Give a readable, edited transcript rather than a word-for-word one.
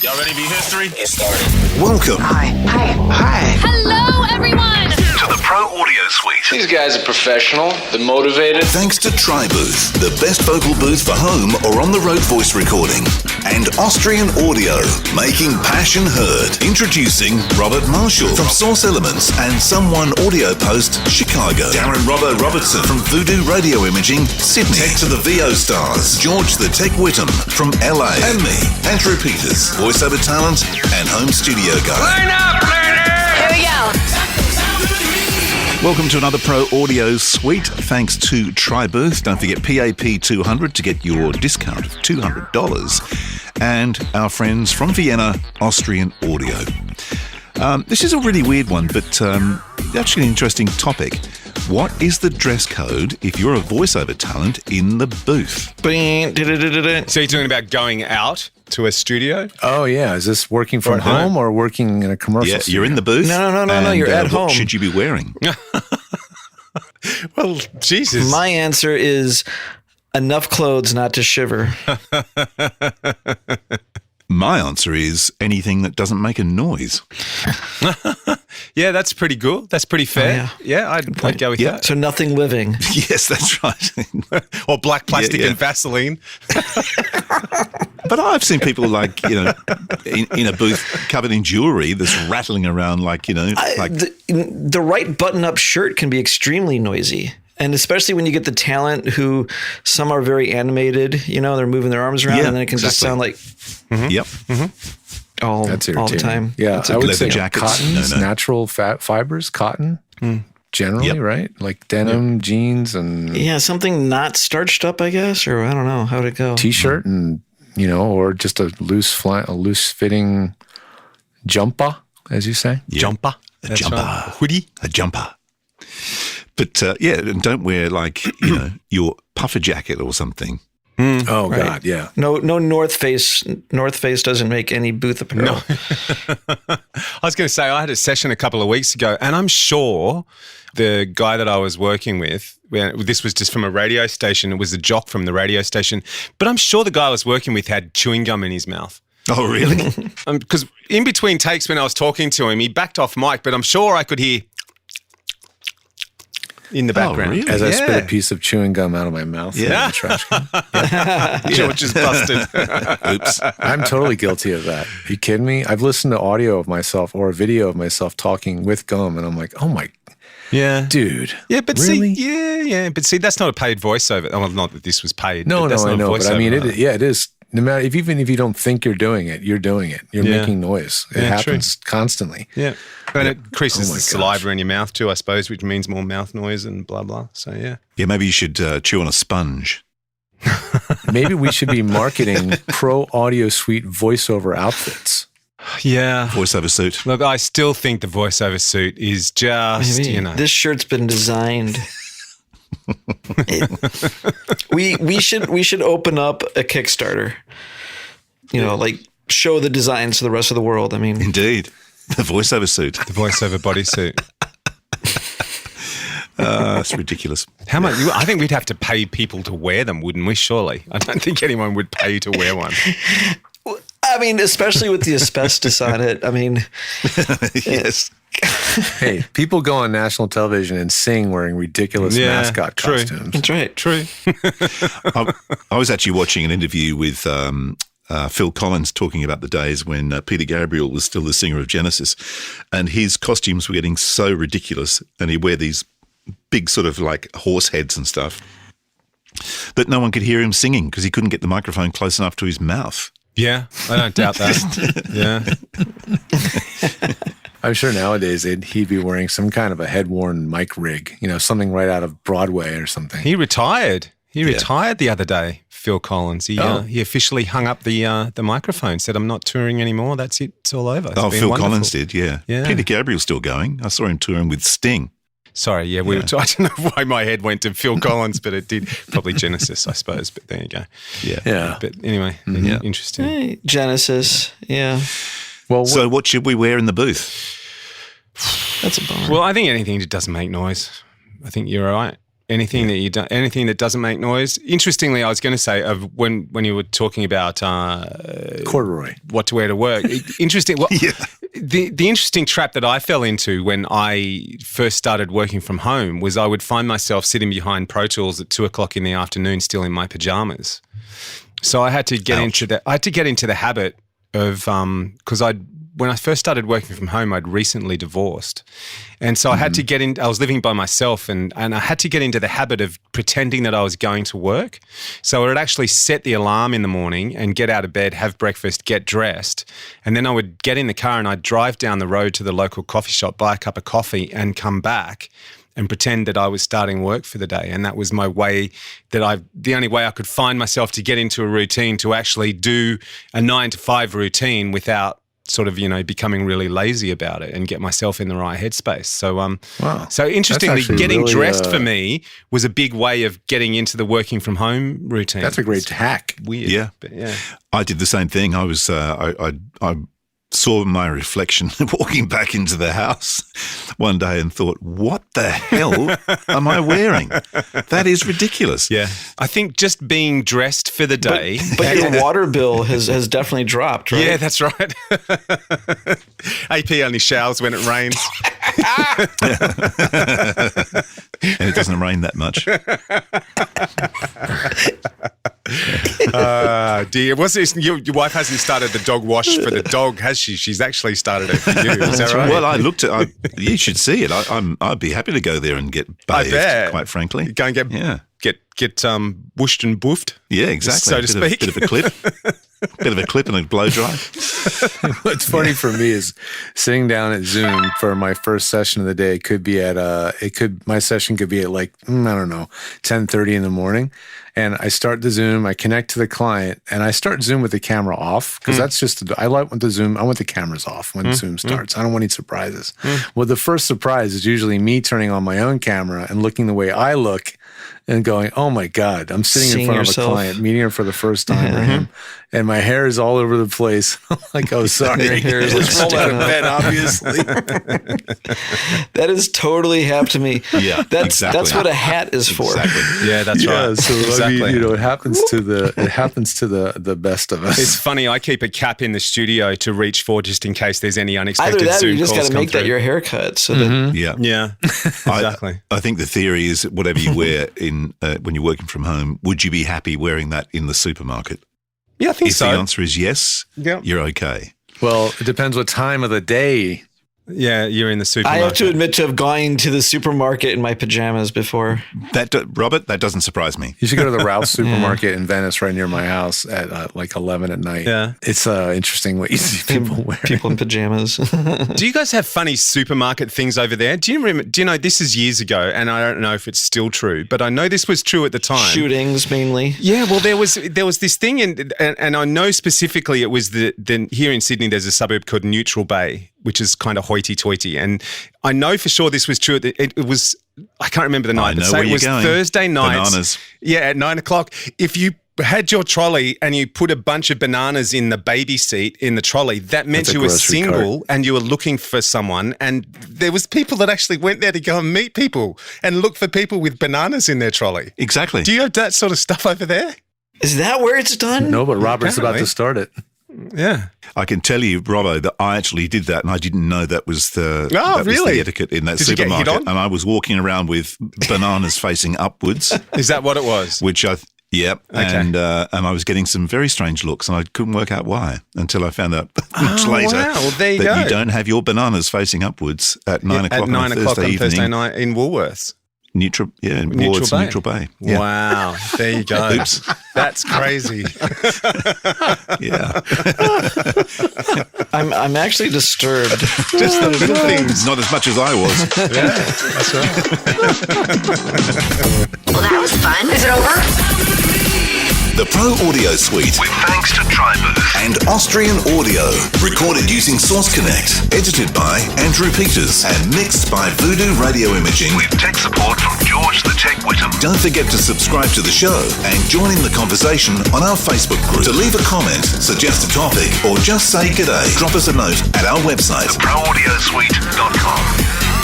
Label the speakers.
Speaker 1: Y'all ready to be history?
Speaker 2: Get started.
Speaker 3: Welcome.
Speaker 4: Hi.
Speaker 5: Hello, everyone.
Speaker 3: To the Pro Audio Suite.
Speaker 2: These guys are professional. They're motivated.
Speaker 3: Thanks to TriBooth, the best vocal booth for home or on-the-road voice recording. And Austrian Audio, making passion heard. Introducing Robert Marshall from Source Elements and Someone Audio Post, Chicago. Darren Robbo Robertson from Voodoo Radio Imaging, Sydney. Tech to the VO Stars, George the Tech Whittam from LA. And me, Andrew Peters, voiceover talent and home studio guy.
Speaker 4: Line up, ladies!
Speaker 5: Here we go.
Speaker 3: Welcome to another Pro Audio Suite. Thanks to TriBooth. Don't forget PAP200 to get your discount of $200. And our friends from Vienna, Austrian Audio. This is a really weird one, but actually an interesting topic. What is the dress code if you're a voiceover talent in the booth?
Speaker 6: So you're talking about going out to a studio?
Speaker 7: Oh, yeah. Is this working from home or working in a commercial
Speaker 3: Yeah,
Speaker 7: studio?
Speaker 3: you're in the booth.
Speaker 7: No. You're at home.
Speaker 3: What should you be wearing?
Speaker 6: Well, Jesus.
Speaker 8: My answer is enough clothes not to shiver.
Speaker 3: My answer is anything that doesn't make a noise.
Speaker 6: Yeah, that's pretty good. That's pretty fair. I'd go with that.
Speaker 8: So nothing living.
Speaker 3: Yes, that's right.
Speaker 6: Or black plastic
Speaker 3: Yeah.
Speaker 6: and Vaseline.
Speaker 3: But I've seen people like, in a booth covered in jewelry that's rattling around like.
Speaker 8: The right button-up shirt can be extremely noisy. And especially when you get the talent who some are very animated, they're moving their arms around,
Speaker 3: Yeah,
Speaker 8: and then it can just sound like
Speaker 3: Yep.
Speaker 8: all
Speaker 7: That's
Speaker 8: the
Speaker 7: irritating.
Speaker 8: time.
Speaker 7: Yeah, I would
Speaker 3: leather
Speaker 7: say
Speaker 3: jackets.
Speaker 7: cottons,
Speaker 3: No.
Speaker 7: natural fibers, cotton, generally,
Speaker 3: Yep.
Speaker 7: right? Like denim, jeans, and
Speaker 8: Yeah, something not starched up, I guess, or I don't know. How'd it go?
Speaker 7: t-shirt, and or just a loose-fitting jumper, as you say.
Speaker 3: Yeah.
Speaker 6: Jumper.
Speaker 3: A
Speaker 6: That's
Speaker 3: jumper.
Speaker 6: right. Hoodie.
Speaker 3: A jumper. But and don't wear your puffer jacket or something.
Speaker 7: Oh
Speaker 8: Right.
Speaker 7: God, yeah.
Speaker 8: No North Face. North Face doesn't make any booth apparel.
Speaker 6: I was going to say, I had a session a couple of weeks ago, and I'm sure the guy that I was working with, this was just from a radio station, it was the jock from the radio station, but I'm sure the guy I was working with had chewing gum in his mouth.
Speaker 3: Oh, really?
Speaker 6: Because in between takes when I was talking to him, he backed off mic, but I'm sure I could hear in the background.
Speaker 3: really?
Speaker 7: As I spit a piece of chewing gum out of my mouth in the trash can.
Speaker 6: George is busted.
Speaker 3: Oops.
Speaker 7: I'm totally guilty of that. Are you kidding me? I've listened to audio of myself or a video of myself talking with gum, and I'm like, oh my,
Speaker 6: Yeah.
Speaker 7: dude.
Speaker 6: Yeah, but
Speaker 7: really?
Speaker 6: but see, that's not a paid voiceover. Well, not that this was paid.
Speaker 7: No,
Speaker 6: but that's not
Speaker 7: I
Speaker 6: a
Speaker 7: know. But I mean,
Speaker 6: voiceover.
Speaker 7: it is. No matter even if you don't think you're doing it, you're doing it. You're making noise. It happens constantly.
Speaker 6: Yeah. And it increases
Speaker 7: Oh my
Speaker 6: the saliva in your mouth too, I suppose, which means more mouth noise and blah, blah. So, yeah.
Speaker 3: Yeah, maybe you should chew on a sponge.
Speaker 7: Maybe we should be marketing Pro Audio Suite voiceover outfits.
Speaker 6: Yeah.
Speaker 3: Voiceover suit.
Speaker 6: Look, I still think the voiceover suit is just,
Speaker 8: Maybe. This shirt's been designed. We should open up a Kickstarter. Like show the designs to the rest of the world. I mean,
Speaker 3: Indeed. The voiceover suit.
Speaker 6: the voiceover bodysuit.
Speaker 3: It's ridiculous.
Speaker 6: How much? I think we'd have to pay people to wear them, wouldn't we? Surely. I don't think anyone would pay to wear one.
Speaker 8: especially with the asbestos on it. I mean,
Speaker 3: Yes.
Speaker 7: Hey, people go on national television and sing wearing ridiculous mascot
Speaker 6: true.
Speaker 7: costumes.
Speaker 8: that's right.
Speaker 6: True.
Speaker 3: I was actually watching an interview with Phil Collins talking about the days when Peter Gabriel was still the singer of Genesis, and his costumes were getting so ridiculous, and he'd wear these big sort of like horse heads and stuff, but no one could hear him singing because he couldn't get the microphone close enough to his mouth.
Speaker 6: Yeah, I don't doubt that. Yeah.
Speaker 7: I'm sure nowadays he'd be wearing some kind of a head-worn mic rig, something right out of Broadway or something.
Speaker 6: He retired. He retired the other day, Phil Collins. He officially hung up the microphone, said, I'm not touring anymore. That's it. It's all over. It's been
Speaker 3: Phil
Speaker 6: wonderful.
Speaker 3: Collins did, yeah. Peter Gabriel's still going. I saw him touring with Sting.
Speaker 6: Sorry, I don't know why my head went to Phil Collins, but it did. Probably Genesis, I suppose, but there you go.
Speaker 7: Yeah.
Speaker 6: But anyway, interesting.
Speaker 8: Hey, Genesis. Yeah.
Speaker 7: Well,
Speaker 3: So what should we wear in the booth?
Speaker 8: That's a bummer.
Speaker 6: Well, I think anything that doesn't make noise. I think you're all right. Anything that you don't, anything that doesn't make noise. Interestingly, I was going to say when you were talking about
Speaker 7: Corduroy,
Speaker 6: what to wear to work. Interesting. Well, the interesting trap that I fell into when I first started working from home was I would find myself sitting behind Pro Tools at 2:00 in the afternoon, still in my pajamas. So I had to get into the habit of because when I first started working from home, I'd recently divorced. And so I had to get in, I was living by myself and I had to get into the habit of pretending that I was going to work. So I would actually set the alarm in the morning and get out of bed, have breakfast, get dressed. And then I would get in the car and I'd drive down the road to the local coffee shop, buy a cup of coffee and come back and pretend that I was starting work for the day. And that was my way the only way I could find myself to get into a routine, to actually do a 9 to 5 routine without sort of, becoming really lazy about it and get myself in the right headspace. So,
Speaker 7: wow.
Speaker 6: So interestingly, getting
Speaker 7: really,
Speaker 6: dressed for me was a big way of getting into the working from home routine.
Speaker 7: That's a great hack.
Speaker 6: Weird.
Speaker 1: Yeah.
Speaker 6: But yeah.
Speaker 1: I did the same thing. I was, I saw my reflection walking back into the house one day and thought, what the hell am I wearing? That is ridiculous.
Speaker 6: Yeah. I think just being dressed for the day.
Speaker 8: But your water bill has definitely dropped, right?
Speaker 6: Yeah, that's right. AP only showers when it rains.
Speaker 1: And it doesn't rain that much.
Speaker 6: Dear, what's this? Your wife hasn't started the dog wash for the dog, has she? She's actually started it for you. Is that right?
Speaker 1: Well, I looked at. You should see it. I'd be happy to go there and get bathed.
Speaker 6: I bet.
Speaker 1: Quite frankly,
Speaker 6: Go and get whooshed and boofed.
Speaker 1: Yeah, exactly.
Speaker 6: So to speak.
Speaker 1: Bit of a clip. Bit of a clip and a blow dry.
Speaker 7: What's funny for me is sitting down at Zoom for my first session of the day. My session could be at 10:30 in the morning. And I start the Zoom, I connect to the client, and I start Zoom with the camera off because that's just, I want the cameras off when Zoom starts. I don't want any surprises. Well, the first surprise is usually me turning on my own camera and looking the way I look and going, oh my God, I'm sitting in front of a client, meeting her for the first time or him, and my hair is all over the place. I'm like, oh, sorry.
Speaker 8: Your hair is
Speaker 7: Let's roll out of bed, obviously.
Speaker 8: That has totally happened to me.
Speaker 1: Yeah,
Speaker 8: That's what a hat is for.
Speaker 1: Exactly.
Speaker 6: Yeah, that's right.
Speaker 7: So
Speaker 6: Exactly.
Speaker 7: I mean, it happens to the best of us.
Speaker 6: It's funny. I keep a cap in the studio to reach for just in case there's any unexpected
Speaker 8: Either that or
Speaker 6: Zoom
Speaker 8: you just
Speaker 6: calls
Speaker 8: got to
Speaker 6: come
Speaker 8: make that
Speaker 6: through.
Speaker 8: your haircut. So that
Speaker 1: Yeah.
Speaker 6: Yeah, exactly.
Speaker 1: I think the theory is whatever you wear in when you're working from home, would you be happy wearing that in the supermarket?
Speaker 6: Yeah, I think
Speaker 1: If
Speaker 6: so.
Speaker 1: the answer is yes, you're okay.
Speaker 7: Well, it depends what time of the day.
Speaker 6: Yeah, you're in the
Speaker 8: I
Speaker 6: supermarket.
Speaker 8: have to admit to have gone to the supermarket in my pajamas before.
Speaker 1: Robert, that doesn't surprise me.
Speaker 7: You should go to the Ralph's supermarket in Venice, right near my house, at 11 at night.
Speaker 6: Yeah.
Speaker 7: It's interesting what you see people wearing.
Speaker 8: People in pajamas.
Speaker 6: Do you guys have funny supermarket things over there? Do you remember? Do you know this is years ago, and I don't know if it's still true, but I know this was true at the time.
Speaker 8: Shootings mainly.
Speaker 6: Yeah, well, there was this thing, and I know specifically it was the here in Sydney. There's a suburb called Neutral Bay, which is kind of hoity-toity, and I know for sure this was true. It was. I can't remember the night.
Speaker 1: I know
Speaker 6: so
Speaker 1: where
Speaker 6: it
Speaker 1: you're
Speaker 6: was
Speaker 1: going.
Speaker 6: Thursday night.
Speaker 1: Bananas.
Speaker 6: Yeah, at 9:00. If you had your trolley and you put a bunch of bananas in the baby seat in the trolley, that meant
Speaker 7: That's a
Speaker 6: you were
Speaker 7: grocery
Speaker 6: single
Speaker 7: cart.
Speaker 6: and you were looking for someone. And there was people that actually went there to go and meet people and look for people with bananas in their trolley.
Speaker 1: Exactly.
Speaker 6: Do you have that sort of stuff over there?
Speaker 8: Is that where it's done?
Speaker 7: No, but Robert's about
Speaker 6: Apparently.
Speaker 7: to start it.
Speaker 6: Yeah.
Speaker 1: I can tell you, Robbo, that I actually did that, and I didn't know that was the
Speaker 6: really?
Speaker 1: etiquette in that
Speaker 6: Did you get hit
Speaker 1: supermarket.
Speaker 6: on?
Speaker 1: And I was walking around with bananas facing upwards,
Speaker 6: Is that what it was?
Speaker 1: which
Speaker 6: Okay.
Speaker 1: and I was getting some very strange looks, and I couldn't work out why until I found out much later
Speaker 6: wow. Well, there you
Speaker 1: that
Speaker 6: go.
Speaker 1: you don't have your bananas facing upwards at 9 o'clock
Speaker 6: At 9
Speaker 1: on a
Speaker 6: o'clock
Speaker 1: Thursday
Speaker 6: on Thursday
Speaker 1: evening.
Speaker 6: night in Woolworths.
Speaker 1: Neutral Bay. Yeah.
Speaker 6: Wow. There you go.
Speaker 1: Oops.
Speaker 6: That's crazy.
Speaker 1: Yeah.
Speaker 8: I'm actually disturbed.
Speaker 6: Just the little things.
Speaker 1: Not as much as I was.
Speaker 6: That's right.
Speaker 5: Well, that was fun. Is it over?
Speaker 3: The Pro Audio Suite
Speaker 4: With thanks to Tribooth.
Speaker 3: and Austrian Audio. Recorded using Source Connect. Edited by Andrew Peters and mixed by Voodoo Radio Imaging.
Speaker 4: With tech support from George the Tech Whittam.
Speaker 3: Don't forget to subscribe to the show and join in the conversation on our Facebook group. To leave a comment, suggest a topic, or just say g'day, drop us a note at our website.
Speaker 4: ProAudioSuite.com.